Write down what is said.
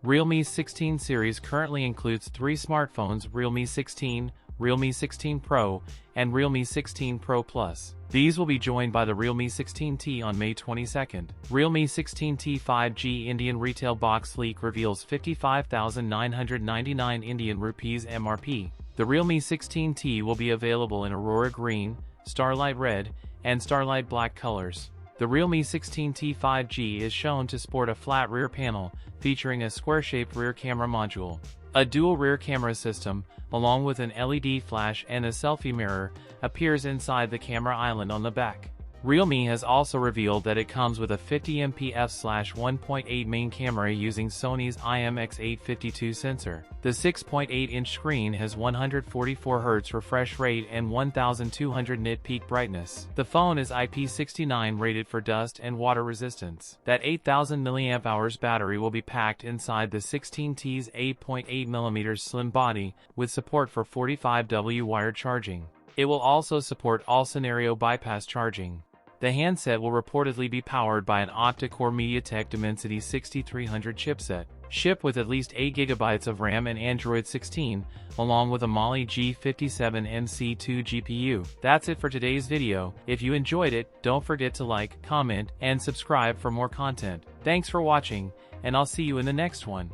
Realme 16 series currently includes 3 smartphones: Realme 16, Realme 16 Pro, and Realme 16 Pro Plus. These will be joined by the Realme 16T on May 22nd. Realme 16T 5G Indian retail box leak reveals 55,999 Indian rupees MRP. The Realme 16T will be available in Aurora Green, Starlight Red, and Starlight Black colors. The Realme 16T 5G is shown to sport a flat rear panel, featuring a square-shaped rear camera module. A dual rear camera system, along with an LED flash and a selfie mirror, appears inside the camera island on the back. Realme has also revealed that it comes with a 50MP f/1.8 main camera using Sony's IMX852 sensor. The 6.8-inch screen has 144Hz refresh rate and 1200 nit peak brightness. The phone is IP69 rated for dust and water resistance. That 8000 mAh battery will be packed inside the 16T's 8.8mm slim body, with support for 45W wired charging. It will also support all-scenario bypass charging. The handset will reportedly be powered by an octa-core MediaTek Dimensity 6300 chipset, shipped with at least 8GB of RAM and Android 16, along with a Mali G57MC2 GPU. That's it for today's video. If you enjoyed it, don't forget to like, comment, and subscribe for more content. Thanks for watching, and I'll see you in the next one.